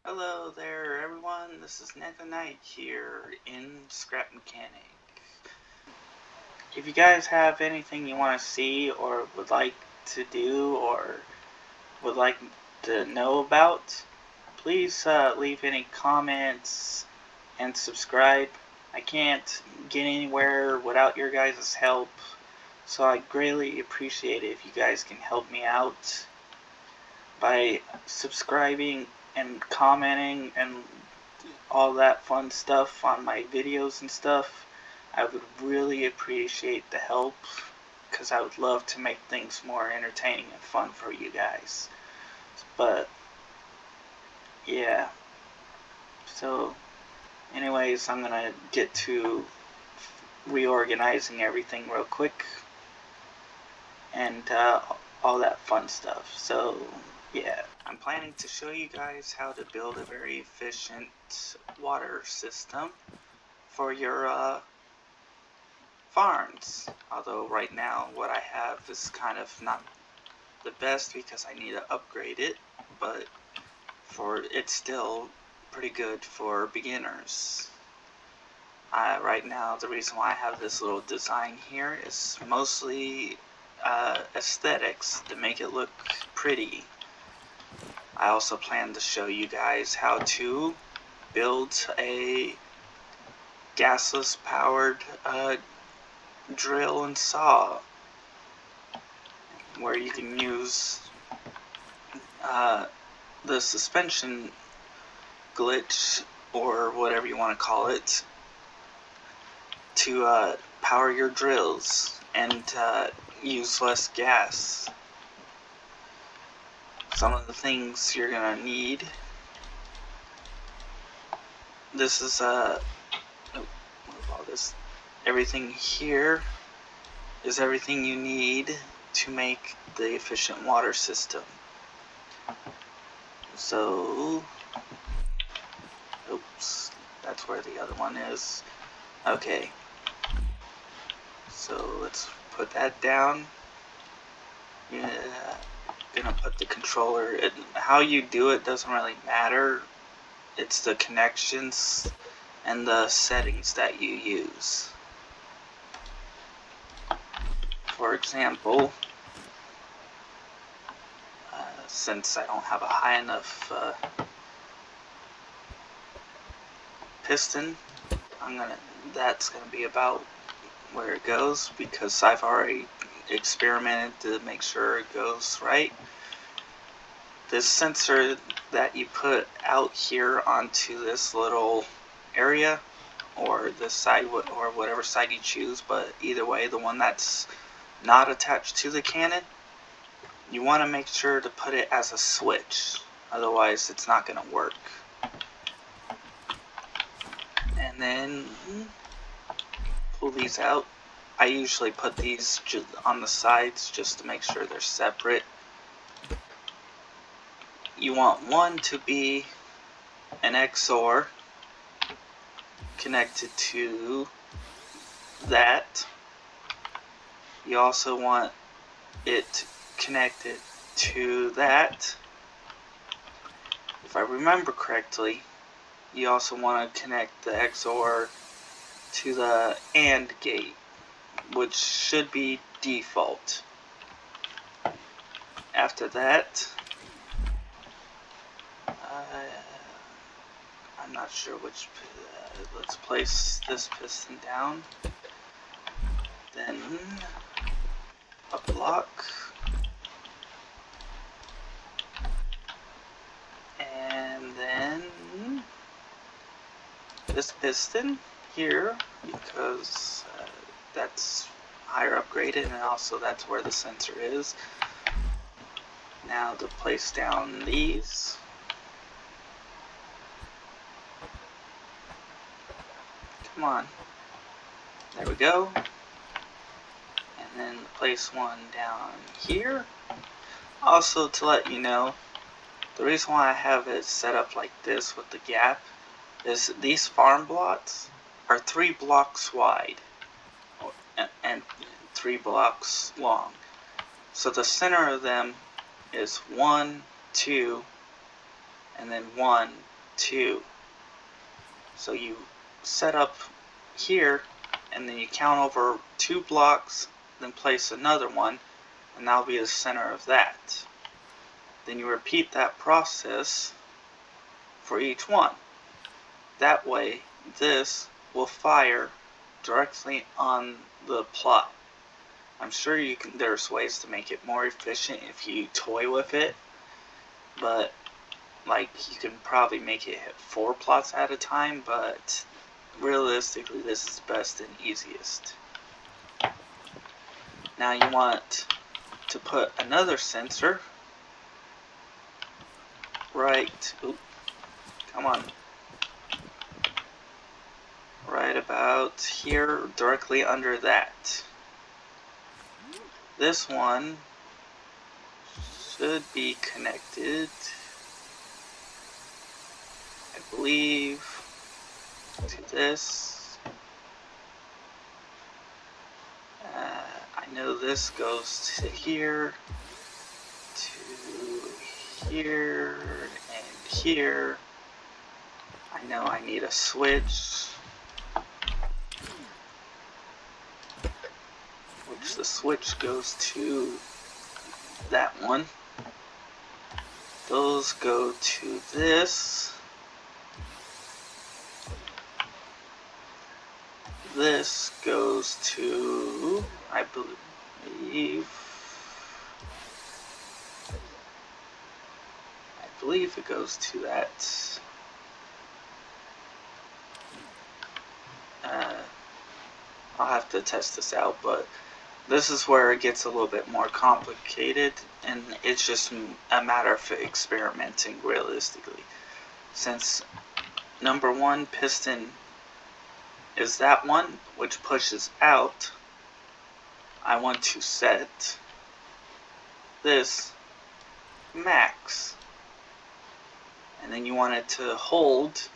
Hello there, everyone. This is Neko here in Scrap Mechanic. If you guys have anything you want to see or would like to do or would like to know about, please leave any comments and subscribe. I can't get anywhere without your guys' help, so I greatly appreciate it if you guys can help me out by subscribing and commenting and all that fun stuff on my videos and stuff. I would really appreciate the help because I would love to make things more entertaining and fun for you guys. But yeah, so anyways, I'm gonna get to reorganizing everything real quick and all that fun stuff. So yeah, I'm planning to show you guys how to build a very efficient water system for your farms. Although right now what I have is kind of not the best because I need to upgrade it, but it's still pretty good for beginners. Right now the reason why I have this little design here is mostly aesthetics to make it look pretty. I also plan to show you guys how to build a gasless powered drill and saw where you can use the suspension glitch or whatever you want to call it to power your drills and use less gas. Some of the things you're gonna need. This is everything here is everything you need to make the efficient water system. So, oops, that's where the other one is. Okay, so let's put that down. Yeah, gonna put the controller. How you do it doesn't really matter. It's the connections and the settings that you use. For example, since I don't have a high enough piston, that's gonna be about where it goes because I've already experimented to make sure it goes right. This sensor that you put out here onto this little area, or this side, or whatever side you choose, but either way, the one that's not attached to the cannon, you want to make sure to put it as a switch, otherwise it's not going to work. And then pull these out. I usually put these on the sides just to make sure they're separate. You want one to be an XOR connected to that. You also want it connected to that. If I remember correctly, you also want to connect the XOR to the AND gate, which should be default. After that, I'm not sure which, let's place this piston down, then a block, and then this piston here, because that's higher upgraded, and also that's where the sensor is. Now to place down these. Come on. There we go. And then place one down here. Also, to let you know, the reason why I have it set up like this with the gap is these farm blocks are 3 blocks wide and 3 blocks long. So the center of them is 1, 2, and then 1, 2. So you set up here, and then you count over 2 blocks, then place another one, and that'll be the center of that. Then you repeat that process for each one. That way, this will fire directly on the plot. I'm sure there's ways to make it more efficient if you toy with it, but like you can probably make it hit 4 plots at a time, but realistically this is best and easiest. Now you want to put another sensor right about here, directly under that. This one should be connected, I believe, to this. I know this goes to here, to here, and here. I know I need a switch, which the switch goes to that one. Those go to this. This goes to, I believe it goes to that. I'll have to test this out, but this is where it gets a little bit more complicated, and it's just a matter of experimenting realistically. Since number 1 piston is that one which pushes out, I want to set this max, and then you want it to hold,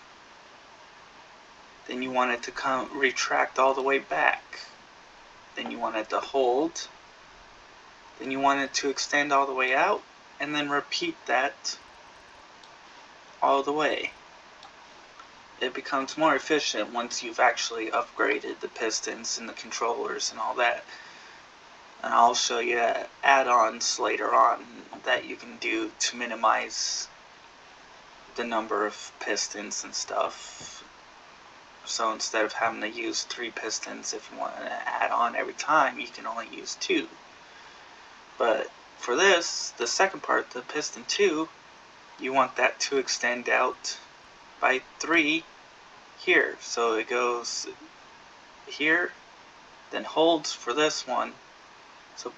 then you want it to retract all the way back, then you want it to hold, then you want it to extend all the way out, and then repeat that all the way. It becomes more efficient once you've actually upgraded the pistons and the controllers and all that. And I'll show you add-ons later on that you can do to minimize the number of pistons and stuff. So instead of having to use 3 pistons, if you want to add on every time, you can only use 2. But for this, the second part, the piston 2, you want that to extend out by 3 here. So it goes here, then holds for this one, so,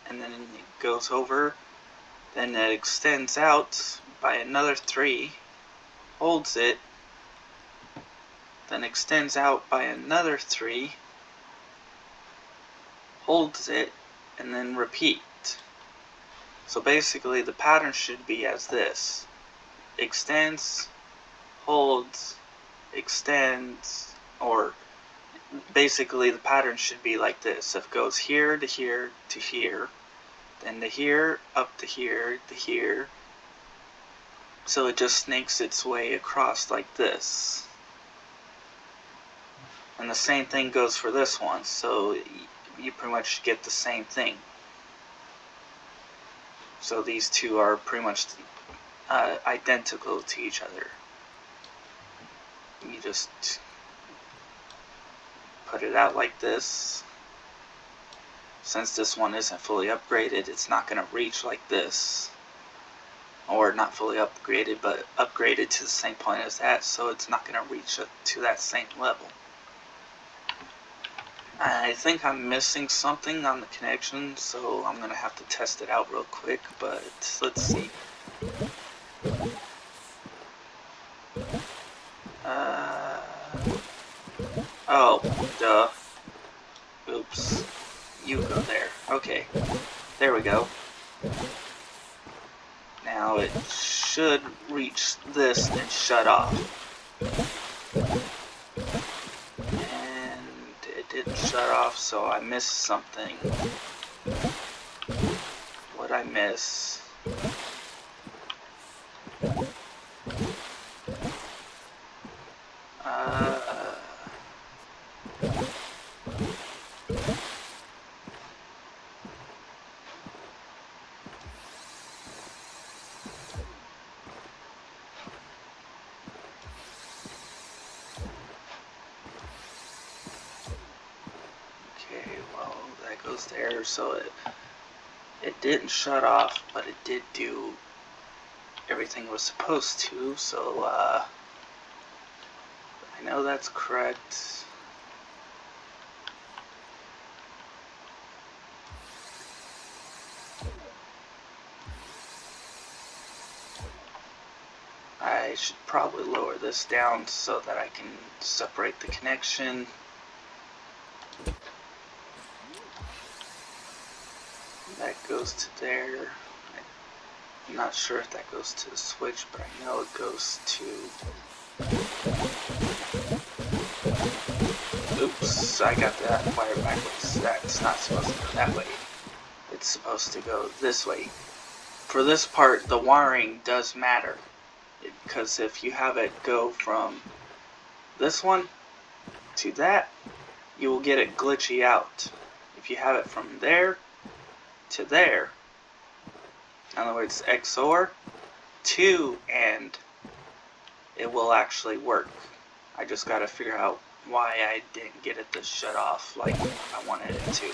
and then it goes over, then it extends out by another 3, holds it, then extends out by another 3, holds it, and then repeat. So basically the pattern should be as this: extends, holds, extends, or basically the pattern should be like this. If it goes here to here to here, then to here, up to here, to here. So it just snakes its way across like this. And the same thing goes for this one, so you pretty much get the same thing. So these two are pretty much identical to each other. You just put it out like this. Since this one isn't fully upgraded, it's not going to reach like this. Or not fully upgraded, but upgraded to the same point as that, so it's not going to reach to that same level. I think I'm missing something on the connection, so I'm going to have to test it out real quick, but let's see. Oh, duh. Oops. You go there. Okay. There we go. Now it should reach this and shut off. Didn't shut off, so I missed something. What'd I miss? was there, so it didn't shut off, but it did do everything it was supposed to, so I know that's correct. I should probably lower this down so that I can separate the connection. That goes to there. I'm not sure if that goes to the switch, but I know it goes to... Oops, I got that wire backwards. That's not supposed to go that way. It's supposed to go this way. For this part, the wiring does matter, because if you have it go from this one to that, you will get it glitchy out. If you have it from there to there, in other words, XOR to AND, it will actually work. I just got to figure out why I didn't get it to shut off like I wanted it to.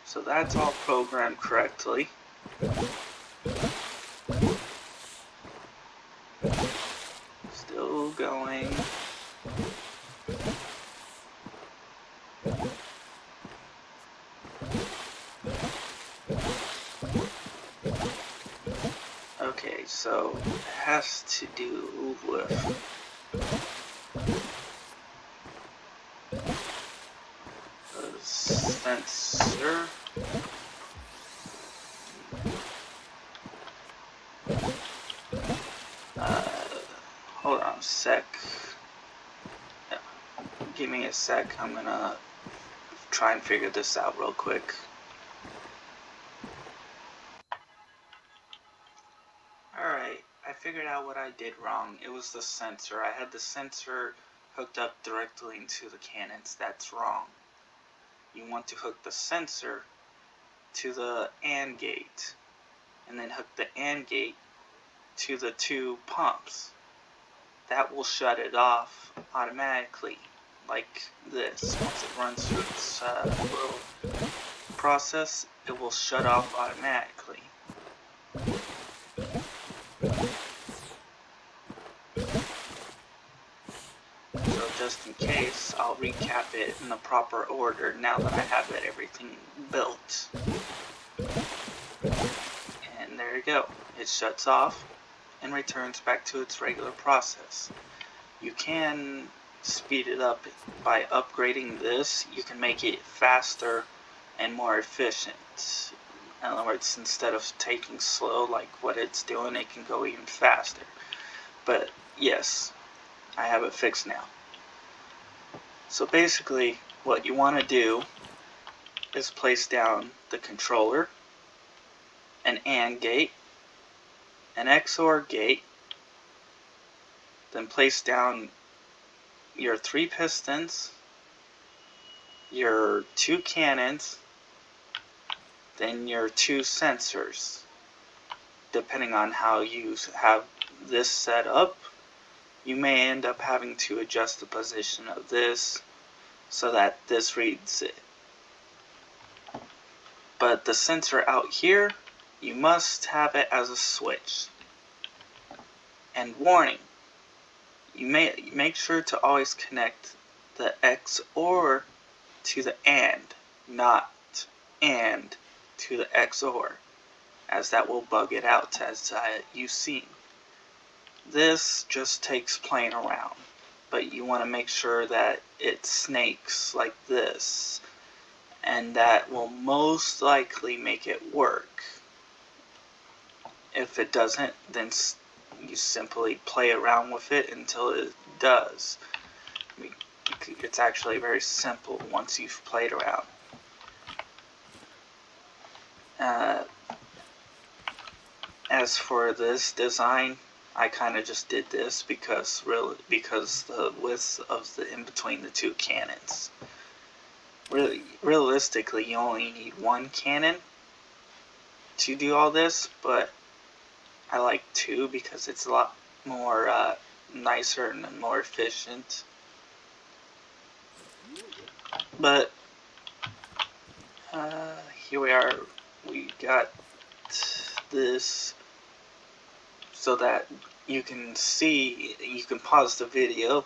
So that's all programmed correctly. Still going. Okay, so it has to do with the sensor. Hold on a sec. Yeah, give me a sec. I'm gonna try and figure this out real quick. Alright, I figured out what I did wrong. It was the sensor. I had the sensor hooked up directly into the cannons. That's wrong. You want to hook the sensor to the AND gate, and then hook the AND gate to the two pumps. That will shut it off automatically, like this. Once it runs through its little process, it will shut off automatically. So just in case, I'll recap it in the proper order now that I have everything built. And there you go. It shuts off and returns back to its regular process. You can speed it up by upgrading this. You can make it faster and more efficient. In other words, instead of taking slow like what it's doing, it can go even faster. But yes, I have it fixed now. So basically, what you want to do is place down the controller, an AND gate, an XOR gate, then place down your 3 pistons, your 2 cannons, then your 2 sensors. Depending on how you have this set up, you may end up having to adjust the position of this so that this reads it. But the sensor out here, you must have it as a switch. And warning, you may make sure to always connect the XOR to the AND, not AND to the XOR, as that will bug it out, as you've seen. This just takes playing around, but you want to make sure that it snakes like this, and that will most likely make it work. If it doesn't, then you simply play around with it until it does. It's actually very simple once you've played around. As for this design, I kind of just did this because the width of the in between the 2 cannons. Realistically, you only need 1 cannon to do all this, but I like 2 because it's a lot more nicer and more efficient. But Here we are. We got this so that you can see, you can pause the video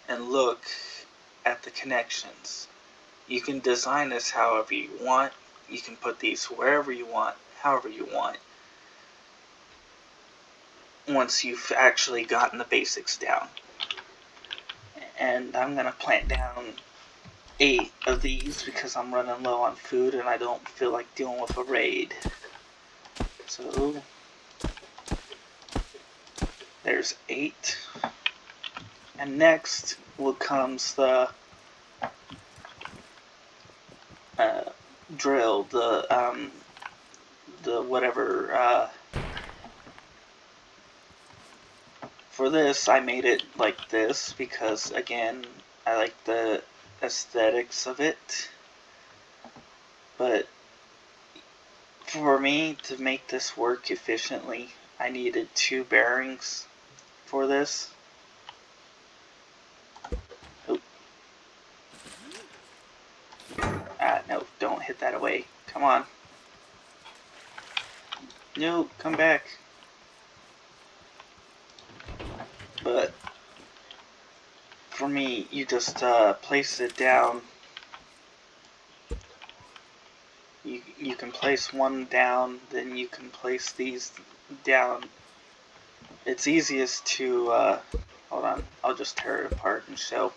and look at the connections. You can design this however you want. You can put these wherever you want, however you want, once you've actually gotten the basics down. And I'm going to plant down 8 of these because I'm running low on food and I don't feel like dealing with a raid. So there's 8. And next comes the drill, the whatever. For this, I made it like this because, again, I like the aesthetics of it. But for me to make this work efficiently, I needed 2 bearings for this. No, don't hit that away. Come on. No, come back. But for me, you just place it down. You can place one down, then you can place these down. It's easiest to, hold on, I'll just tear it apart and show.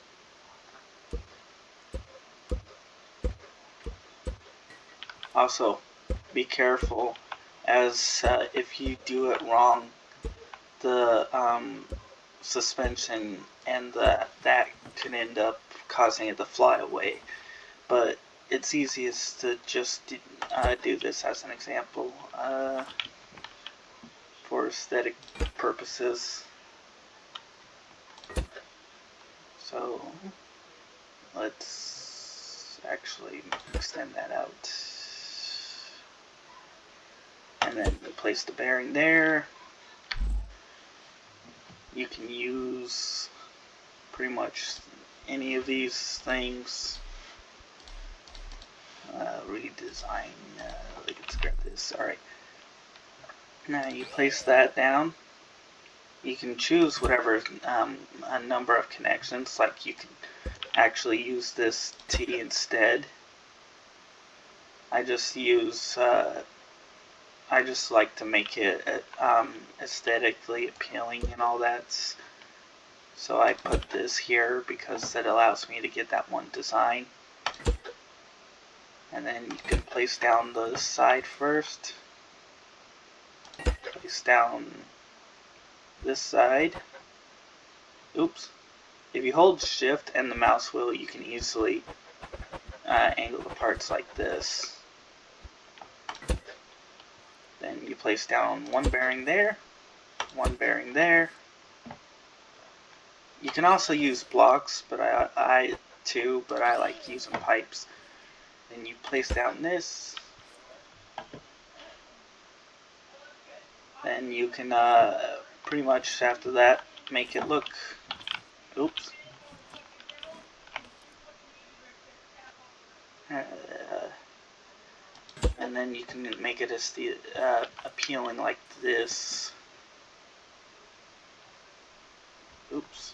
Also, be careful, as if you do it wrong, the suspension and that can end up causing it to fly away. But it's easiest to just do this as an example for aesthetic purposes. So let's actually extend that out. And then place the bearing there. You can use pretty much any of these things. Redesign. Let's grab this. Alright. Now you place that down. You can choose whatever a number of connections. Like you can actually use this T instead. I just use. I just like to make it aesthetically appealing and all that. So I put this here because it allows me to get that one design. And then you can place down the side first. Place down this side. Oops. If you hold shift and the mouse wheel, you can easily angle the parts like this. Then you place down one bearing there, one bearing there. You can also use blocks, but I like using pipes. Then you place down this. Then you can pretty much after that make it look. Oops. And then you can make it as appealing like this. Oops.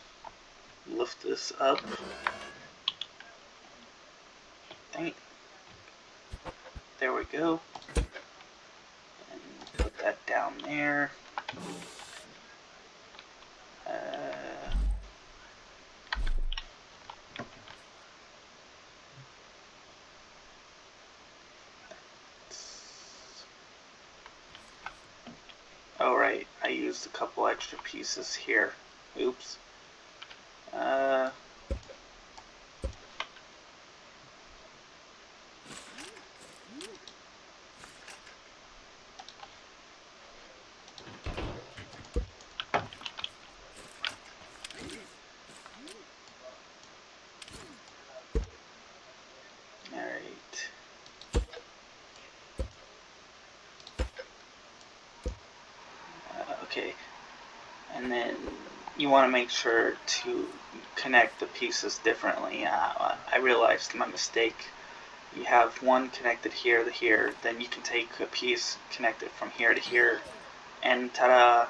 Lift this up. Dang it. There we go. And put that down there. Oh right, I used a couple extra pieces here. Oops. Okay, and then you want to make sure to connect the pieces differently. I realized my mistake. you have one connected here to here, then you can take a piece connected from here to here, and ta-da!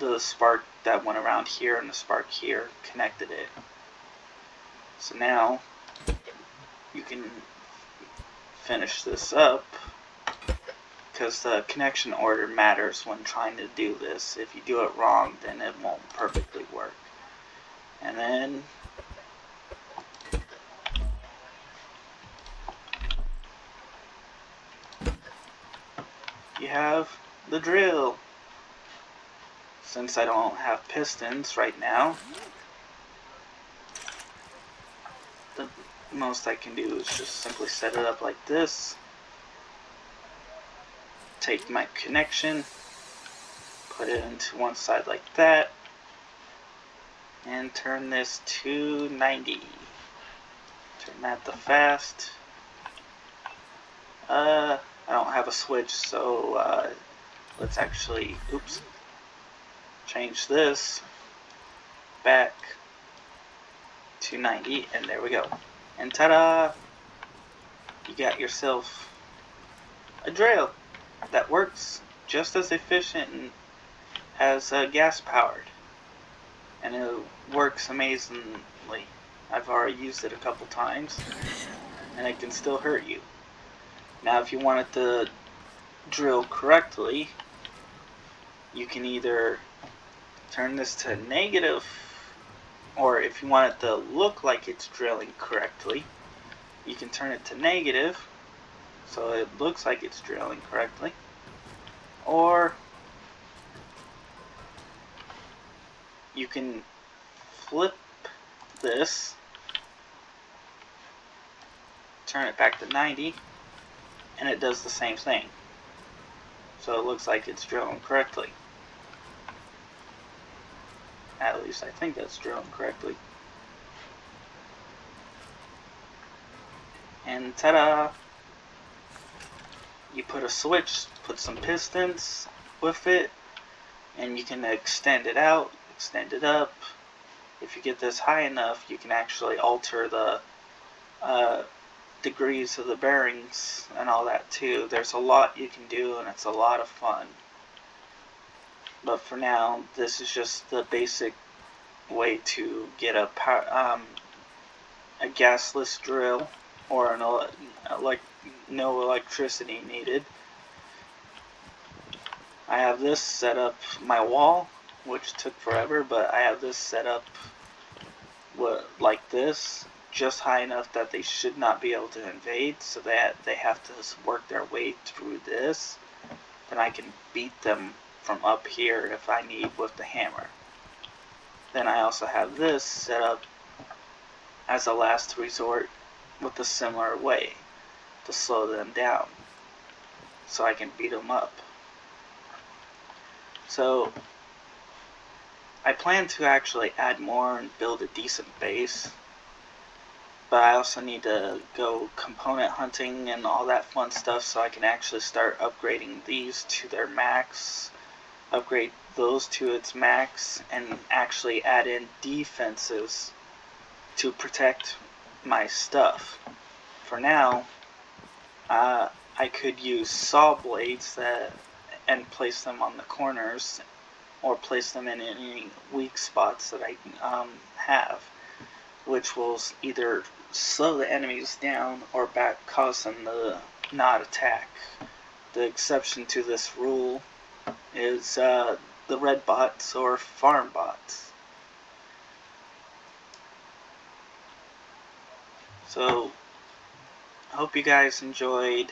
The spark that went around here and the spark here connected it. So now you can finish this up, because the connection order matters when trying to do this. If you do it wrong, then it won't perfectly work. And then you have the drill. Since I don't have pistons right now, the most I can do is just simply set it up like this. Take my connection, put it into one side like that, and turn this to 90. Turn that to fast. I don't have a switch, so let's actually, change this back to 90, and there we go. And ta-da! You got yourself a drill that works just as efficient as gas powered, and it works amazingly. I've already used it a couple times, and it can still hurt you. Now if you want it to drill correctly, you can either turn this to negative, or if you want it to look like it's drilling correctly, you can turn it to negative so it looks like it's drilling correctly, or you can flip this, turn it back to 90, and it does the same thing, so it looks like it's drilling correctly. At least I think that's drilling correctly. And ta-da! You put a switch, put some pistons with it, and you can extend it out, extend it up. If you get this high enough, you can actually alter the degrees of the bearings and all that too. There's a lot you can do, and it's a lot of fun. But for now, this is just the basic way to get a gasless drill, or no electricity needed. I have this set up my wall, which took forever, but I have this set up like this, just high enough that they should not be able to invade, so that they have to work their way through this. Then I can beat them from up here if I need with the hammer. Then I also have this set up as a last resort with a similar way to slow them down, so I can beat them up. So I plan to actually add more and build a decent base, but I also need to go component hunting and all that fun stuff, so I can actually start upgrading these to their max, upgrade those to its max, and actually add in defenses to protect my stuff. For now, I could use saw blades and place them on the corners, or place them in any weak spots that I have, which will either slow the enemies down or cause them to not attack. The exception to this rule is the red bots or farm bots. So I hope you guys enjoyed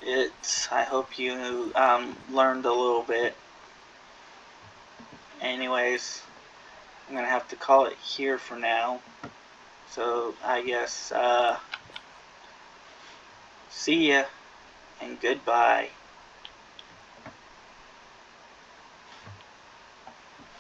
it. I hope you learned a little bit. Anyways, I'm gonna have to call it here for now. So I guess see ya and goodbye.